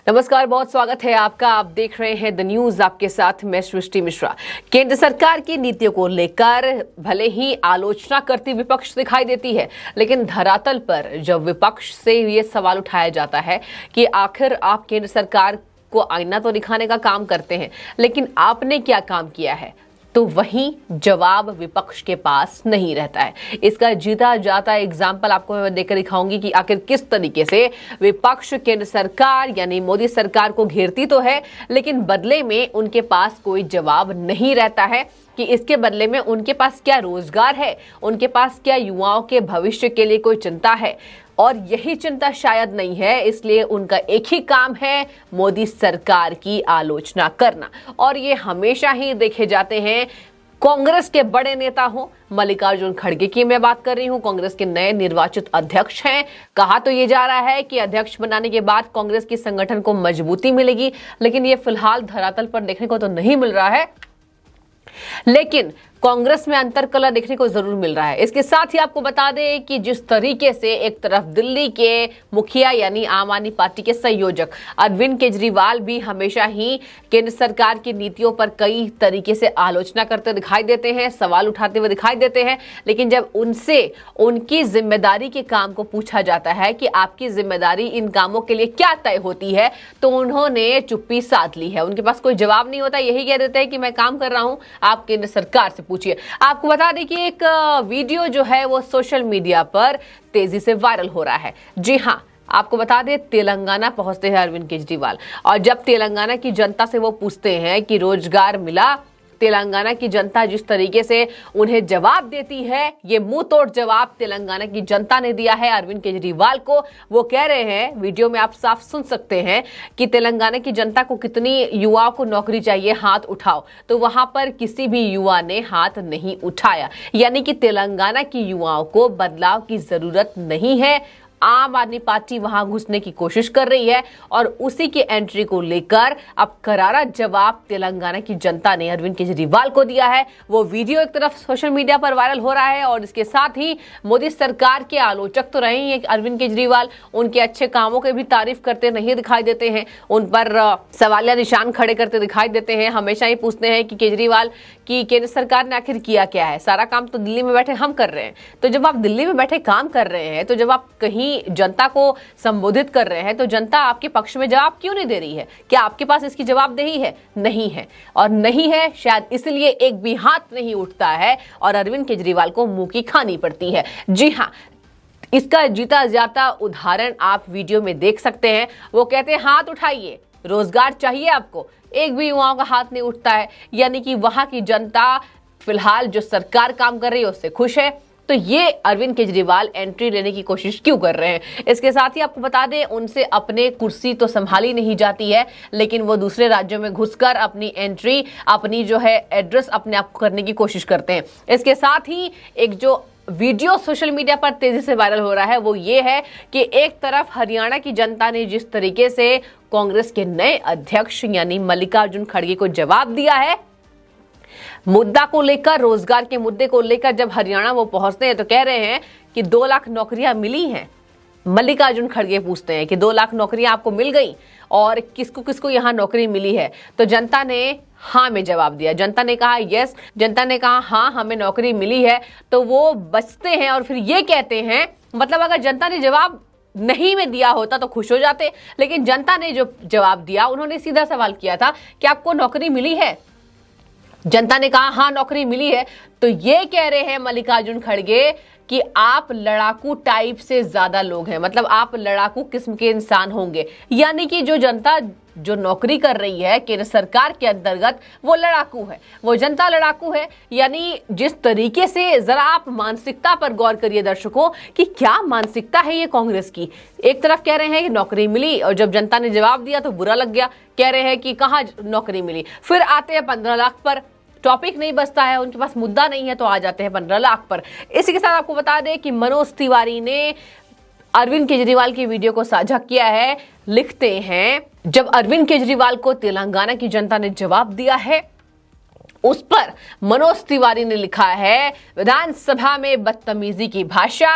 नमस्कार, बहुत स्वागत है आपका। आप देख रहे हैं द न्यूज, आपके साथ मैं सृष्टि मिश्रा। केंद्र सरकार की नीतियों को लेकर भले ही आलोचना करती विपक्ष दिखाई देती है, लेकिन धरातल पर जब विपक्ष से ये सवाल उठाया जाता है कि आखिर आप केंद्र सरकार को आईना तो दिखाने का काम करते हैं, लेकिन आपने क्या काम किया है, तो वहीं जवाब विपक्ष के पास नहीं रहता है। इसका जीता जाता एग्जाम्पल आपको मैं देकर दिखाऊंगी कि आखिर किस तरीके से विपक्ष केंद्र सरकार यानी मोदी सरकार को घेरती तो है, लेकिन बदले में उनके पास कोई जवाब नहीं रहता है कि इसके बदले में उनके पास क्या रोजगार है, उनके पास क्या युवाओं के भविष्य के लिए कोई चिंता है। और यही चिंता शायद नहीं है, इसलिए उनका एक ही काम है, मोदी सरकार की आलोचना करना। और ये हमेशा ही देखे जाते हैं। कांग्रेस के बड़े नेता हो, मल्लिकार्जुन खड़गे की मैं बात कर रही हूं, कांग्रेस के नए निर्वाचित अध्यक्ष हैं। कहा तो ये जा रहा है कि अध्यक्ष बनाने के बाद कांग्रेस की संगठन को मजबूती मिलेगी, लेकिन ये फिलहाल धरातल पर देखने को तो नहीं मिल रहा है। लेकिन कांग्रेस में अंतर कलह देखने को जरूर मिल रहा है। इसके साथ ही आपको बता दें कि जिस तरीके से एक तरफ दिल्ली के मुखिया यानी आम आदमी पार्टी के संयोजक अरविंद केजरीवाल भी हमेशा ही केंद्र सरकार की नीतियों पर कई तरीके से आलोचना करते दिखाई देते हैं, सवाल उठाते हुए दिखाई देते हैं, लेकिन जब उनसे उनकी जिम्मेदारी के काम को पूछा जाता है कि आपकी जिम्मेदारी इन कामों के लिए क्या तय होती है, तो उन्होंने चुप्पी साध ली है। उनके पास कोई जवाब नहीं होता, यही कह देते हैं कि मैं काम कर रहा हूं, आप केंद्र सरकार से पूछिए। आपको बता दें कि एक वीडियो जो है वो सोशल मीडिया पर तेजी से वायरल हो रहा है। जी हां, आपको बता दें तेलंगाना पहुंचते हैं अरविंद केजरीवाल, और जब तेलंगाना की जनता से वो पूछते हैं कि रोजगार मिला, तेलंगाना की जनता जिस तरीके से उन्हें जवाब देती है, ये मुंह तोड़ जवाब तेलंगाना की जनता ने दिया है अरविंद केजरीवाल को। वो कह रहे हैं, वीडियो में आप साफ सुन सकते हैं कि तेलंगाना की जनता को कितनी युवाओं को नौकरी चाहिए, हाथ उठाओ। तो वहां पर किसी भी युवा ने हाथ नहीं उठाया, यानी कि तेलंगाना की युवाओं को बदलाव की जरूरत नहीं है। आम आदमी पार्टी वहां घुसने की कोशिश कर रही है, और उसी की एंट्री को लेकर अब करारा जवाब तेलंगाना की जनता ने अरविंद केजरीवाल को दिया है। वो वीडियो एक तरफ सोशल मीडिया पर वायरल हो रहा है, और इसके साथ ही मोदी सरकार के आलोचक तो रहे ही हैं अरविंद केजरीवाल, उनके अच्छे कामों की भी तारीफ करते नहीं दिखाई देते हैं, उन पर सवालिया निशान खड़े करते दिखाई देते हैं। हमेशा ही पूछते हैं कि केजरीवाल की केंद्र सरकार ने आखिर किया क्या है, सारा काम तो दिल्ली में बैठे हम कर रहे हैं। तो जब आप दिल्ली में बैठे काम कर रहे हैं, तो जब आप कहीं जनता को संबोधित कर रहे हैं, तो जनता आपके पक्ष में जवाब क्यों नहीं दे रही है? क्या आपके पास इसकी जवाबदेही है? नहीं है। और नहीं है शायद इसलिए एक भी हाथ नहीं उठता है और अरविंद केजरीवाल को मुंह की खानी पड़ती है। जी हां, इसका जीता जाता उदाहरण आप वीडियो में देख सकते हैं। वो कहते हैं हाथ उठाइए, रोजगार चाहिए आपको, एक भी युवाओं का हाथ नहीं उठता है, यानी कि वहां की जनता फिलहाल जो सरकार काम कर रही है उससे खुश है। तो ये अरविंद केजरीवाल एंट्री लेने की कोशिश क्यों कर रहे हैं? इसके साथ ही आपको बता दें, उनसे अपने कुर्सी तो संभाली नहीं जाती है, लेकिन वो दूसरे राज्यों में घुसकर अपनी एंट्री, अपनी जो है एड्रेस अपने आप करने की कोशिश करते हैं। इसके साथ ही एक जो वीडियो सोशल मीडिया पर तेजी से वायरल हो रहा है वो ये है कि एक तरफ हरियाणा की जनता ने जिस तरीके से कांग्रेस के नए अध्यक्ष यानी मल्लिकार्जुन खड़गे को जवाब दिया है, मुद्दा को लेकर, रोजगार के मुद्दे को लेकर जब हरियाणा वो पहुंचते हैं तो कह रहे हैं कि 2 लाख नौकरियां मिली हैं। मल्लिकार्जुन खड़गे पूछते हैं कि 2 लाख नौकरियां आपको मिल गई, और किसको किसको यहां नौकरी मिली है? तो जनता ने हाँ में जवाब दिया। जनता ने कहा यस, जनता ने कहा हाँ हमें नौकरी मिली है। तो वो बचते हैं और फिर ये कहते हैं, मतलब अगर जनता ने जवाब नहीं में दिया होता तो खुश हो जाते, लेकिन जनता ने जो जवाब दिया, उन्होंने सीधा सवाल किया था कि आपको नौकरी मिली है? जनता ने कहा हाँ नौकरी मिली है। तो ये कह रहे हैं मल्लिकार्जुन खड़गे कि आप लड़ाकू टाइप से ज्यादा लोग हैं, मतलब आप लड़ाकू किस्म के इंसान होंगे, यानी कि जो जनता जो नौकरी कर रही है केंद्र सरकार के अंतर्गत वो लड़ाकू है, वो जनता लड़ाकू है। यानी जिस तरीके से, जरा आप मानसिकता पर गौर करिए दर्शकों कि क्या मानसिकता है ये कांग्रेस की। एक तरफ कह रहे हैं कि नौकरी मिली, और जब जनता ने जवाब दिया तो बुरा लग गया, कह रहे हैं कि कहाँ नौकरी मिली। फिर आते हैं 15 लाख पर, टॉपिक नहीं बचता है, उनके पास मुद्दा नहीं है तो आ जाते हैं 15 लाख पर। इसी के साथ आपको बता दें कि मनोज तिवारी ने अरविंद केजरीवाल की वीडियो को साझा किया है। लिखते हैं, जब अरविंद केजरीवाल को तेलंगाना की जनता ने जवाब दिया है, उस पर मनोज तिवारी ने लिखा है, विधानसभा में बदतमीजी की भाषा,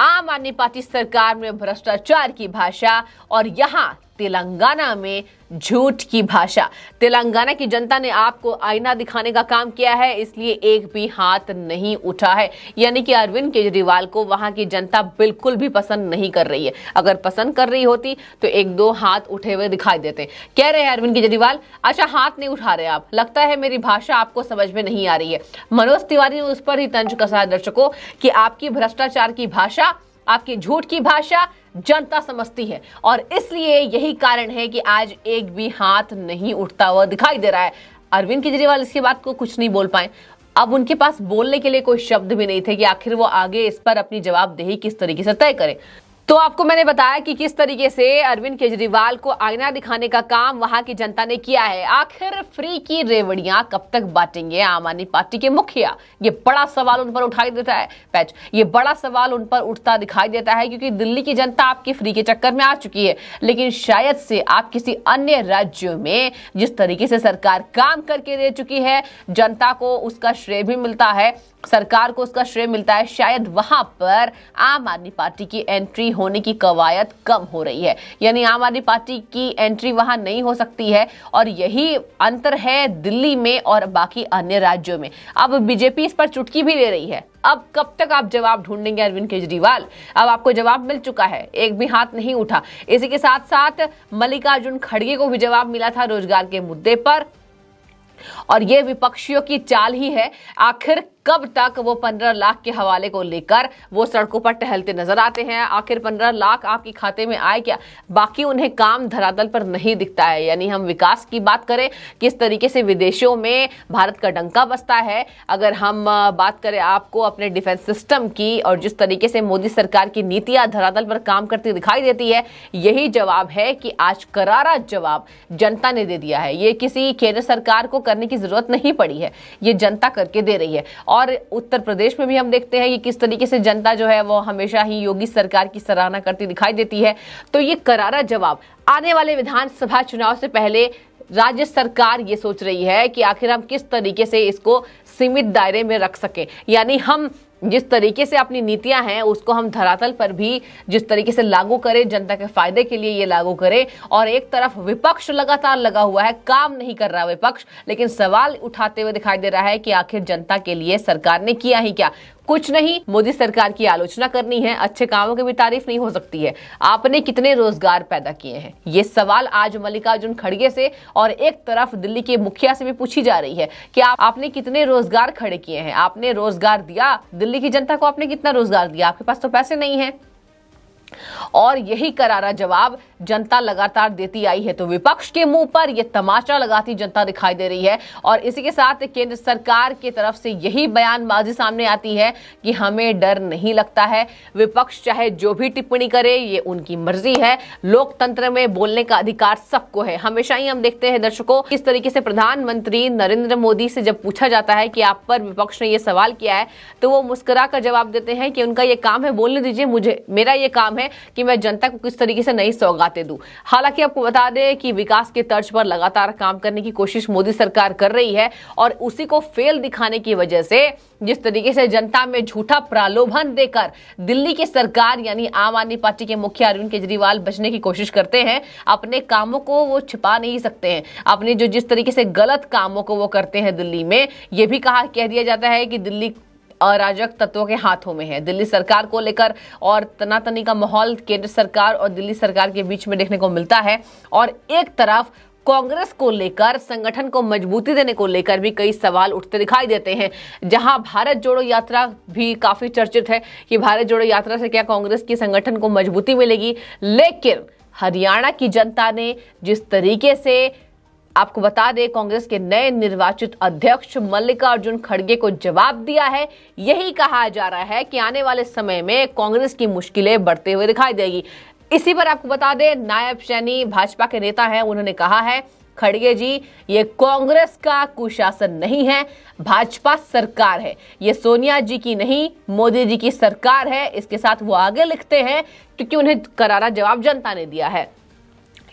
आम आदमी पार्टी सरकार में भ्रष्टाचार की भाषा, और यहाँ तेलंगाना में झूठ की भाषा। तेलंगाना की जनता ने आपको आईना दिखाने का काम किया है, इसलिए एक भी हाथ नहीं उठा है। यानी कि अरविंद केजरीवाल को वहां की जनता बिल्कुल भी पसंद नहीं कर रही है। अगर पसंद कर रही होती तो एक दो हाथ उठे हुए दिखाई देते। कह रहे हैं अरविंद केजरीवाल, अच्छा हाथ नहीं उठा रहे आप, लगता है मेरी भाषा आपको समझ में नहीं आ रही है। मनोज तिवारी ने उस पर ही तंज कसा दर्शकों कि आपकी भ्रष्टाचार की भाषा, आपकी झूठ की भाषा जनता समझती है और इसलिए यही कारण है कि आज एक भी हाथ नहीं उठता हुआ दिखाई दे रहा है। अरविंद केजरीवाल इसके बाद को कुछ नहीं बोल पाए। अब उनके पास बोलने के लिए कोई शब्द भी नहीं थे कि आखिर वो आगे इस पर अपनी जवाबदेही किस तरीके से तय करें। तो आपको मैंने बताया कि किस तरीके से अरविंद केजरीवाल को आईना दिखाने का काम वहां की जनता ने किया है। आखिर फ्री की रेवड़ियां कब तक बांटेंगे आम आदमी पार्टी के मुखिया, ये बड़ा सवाल उन पर उठाई देता है पैच, ये बड़ा सवाल उन पर उठता दिखाई देता है क्योंकि दिल्ली की जनता आपकी फ्री के चक्कर में आ चुकी है। लेकिन शायद से आप किसी अन्य राज्यों में जिस तरीके से सरकार काम करके दे चुकी है, जनता को उसका श्रेय भी मिलता है, सरकार को उसका श्रेय मिलता है, शायद वहां पर आम आदमी पार्टी की एंट्री होने की कवायद कम हो रही है। यानी आम आदमी पार्टी की एंट्री वहां नहीं हो सकती है और यही अंतर है दिल्ली में और बाकी अन्य राज्यों में। अब बीजेपी इस पर चुटकी भी ले रही है। अब कब तक आप जवाब ढूंढेंगे अरविंद केजरीवाल? अब आपको जवाब मिल चुका है, एक भी हाथ नहीं उठा। इसी के साथ साथ मल्लिकार्जुन खड़गे को भी जवाब मिला था रोजगार के मुद्दे पर और ये विपक्षियों की चाल ही है। आखिर कब तक वो 15 लाख के हवाले को लेकर वो सड़कों पर टहलते नजर आते हैं? आखिर 15 लाख आपके खाते में आए क्या? बाकी उन्हें काम धरातल पर नहीं दिखता है। यानी हम विकास की बात करें, किस तरीके से विदेशों में भारत का डंका बजता है, अगर हम बात करें आपको अपने डिफेंस सिस्टम की और जिस तरीके से मोदी सरकार की नीतियां धरातल पर काम करती दिखाई देती है, यही जवाब है कि आज करारा जवाब जनता ने दे दिया है। ये किसी केंद्र सरकार को करने की जरूरत नहीं पड़ी है, ये जनता करके दे रही है। और उत्तर प्रदेश में भी हम देखते हैं कि किस तरीके से जनता जो है वो हमेशा ही योगी सरकार की सराहना करती दिखाई देती है। तो ये करारा जवाब आने वाले विधानसभा चुनाव से पहले राज्य सरकार ये सोच रही है कि आखिर हम किस तरीके से इसको सीमित दायरे में रख सकें। यानी हम जिस तरीके से अपनी नीतियां हैं उसको हम धरातल पर भी जिस तरीके से लागू करें, जनता के फायदे के लिए ये लागू करें। और एक तरफ विपक्ष लगातार लगा हुआ है, काम नहीं कर रहा विपक्ष, लेकिन सवाल उठाते हुए दिखाई दे रहा है कि आखिर जनता के लिए सरकार ने किया ही क्या? कुछ नहीं। मोदी सरकार की आलोचना करनी है, अच्छे कामों की भी तारीफ नहीं हो सकती है। आपने कितने रोजगार पैदा किए हैं, ये सवाल आज मल्लिकार्जुन खड़गे से और एक तरफ दिल्ली के मुखिया से भी पूछी जा रही है कि आपने कितने रोजगार खड़े किए हैं, आपने रोजगार दिया दिल्ली की जनता को, आपने कितना रोजगार दिया? आपके पास तो पैसे नहीं है। और यही करारा जवाब जनता लगातार देती आई है। तो विपक्ष के मुंह पर यह तमाचा लगाती जनता दिखाई दे रही है और इसी के साथ केंद्र सरकार की तरफ से यही बयानबाजी सामने आती है कि हमें डर नहीं लगता है। विपक्ष चाहे जो भी टिप्पणी करे, ये उनकी मर्जी है। लोकतंत्र में बोलने का अधिकार सबको है। हमेशा ही हम देखते हैं दर्शकों, किस तरीके से प्रधानमंत्री नरेंद्र मोदी से जब पूछा जाता है कि आप पर विपक्ष ने यह सवाल किया है, तो वो मुस्कुरा कर जवाब देते हैं कि उनका ये काम है, बोलने दीजिए मुझे, मेरा ये काम है कि मैं जनता को किस तरीके से नई सौगातें दूं। हालांकि आपको बता दें कि विकास के तर्ज पर लगातार काम करने की कोशिश मोदी सरकार कर रही है और उसी को फेल दिखाने की वजह से जिस तरीके से जनता में झूठा प्रलोभन देकर दिल्ली की सरकार यानी आम आदमी पार्टी के मुखिया अरविंद केजरीवाल बचने की कोशिश करते हैं, अपने कामों को वो छिपा नहीं सकते हैं। अपने जो जिस तरीके से गलत कामों को वो करते हैं दिल्ली में, ये भी कह दिया जाता है कि दिल्ली अराजक तत्वों के हाथों में है। दिल्ली सरकार को लेकर और तनातनी का माहौल केंद्र सरकार और दिल्ली सरकार के बीच में देखने को मिलता है और एक तरफ कांग्रेस को लेकर, संगठन को मजबूती देने को लेकर भी कई सवाल उठते दिखाई देते हैं। जहां भारत जोड़ो यात्रा भी काफी चर्चित है कि भारत जोड़ो यात्रा से क्या कांग्रेस की संगठन को मजबूती मिलेगी, लेकिन हरियाणा की जनता ने जिस तरीके से, आपको बता दें, कांग्रेस के नए निर्वाचित अध्यक्ष मल्लिकार्जुन खड़गे को जवाब दिया है। यही कहा जा रहा है कि आने वाले समय में कांग्रेस की मुश्किलें बढ़ते हुए दिखाई देगी। इसी पर आपको बता दें, नायब सैनी भाजपा के नेता हैं, उन्होंने कहा है, खड़गे जी, ये कांग्रेस का कुशासन नहीं है, भाजपा सरकार है, ये सोनिया जी की नहीं, मोदी जी की सरकार है। इसके साथ वो आगे लिखते हैं, क्योंकि उन्हें करारा जवाब जनता ने दिया है,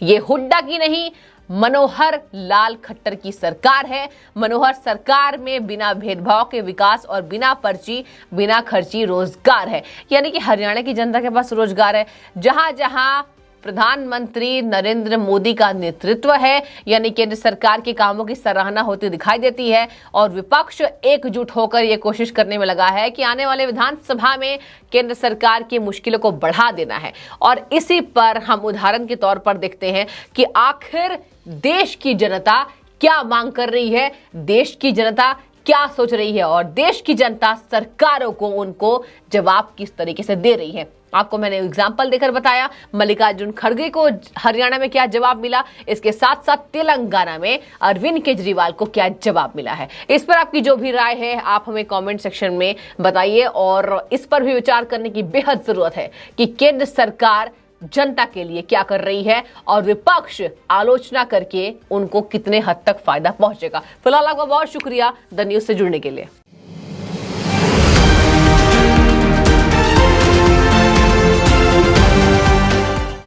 ये हुड्डा की नहीं, मनोहर लाल खट्टर की सरकार है। मनोहर सरकार में बिना भेदभाव के विकास और बिना पर्ची, बिना खर्ची रोजगार है। यानी कि हरियाणा की जनता के पास रोजगार है। जहां जहां प्रधानमंत्री नरेंद्र मोदी का नेतृत्व है, यानी केंद्र सरकार के कामों की सराहना होती दिखाई देती है और विपक्ष एकजुट होकर यह कोशिश करने में लगा है कि आने वाले विधानसभा में केंद्र सरकार की मुश्किलों को बढ़ा देना है। और इसी पर हम उदाहरण के तौर पर देखते हैं कि आखिर देश की जनता क्या मांग कर रही है, देश की जनता क्या सोच रही है और देश की जनता सरकारों को उनको जवाब किस तरीके से दे रही है। आपको मैंने एग्जाम्पल देकर बताया मल्लिकार्जुन खड़गे को हरियाणा में क्या जवाब मिला, इसके साथ साथ तेलंगाना में अरविंद केजरीवाल को क्या जवाब मिला है। इस पर आपकी जो भी राय है आप हमें कमेंट सेक्शन में बताइए और इस पर भी विचार करने की बेहद जरूरत है कि केंद्र सरकार जनता के लिए क्या कर रही है और विपक्ष आलोचना करके उनको कितने हद तक फायदा पहुंचेगा। फिलहाल आपका बहुत शुक्रिया द न्यूज़ से जुड़ने के लिए।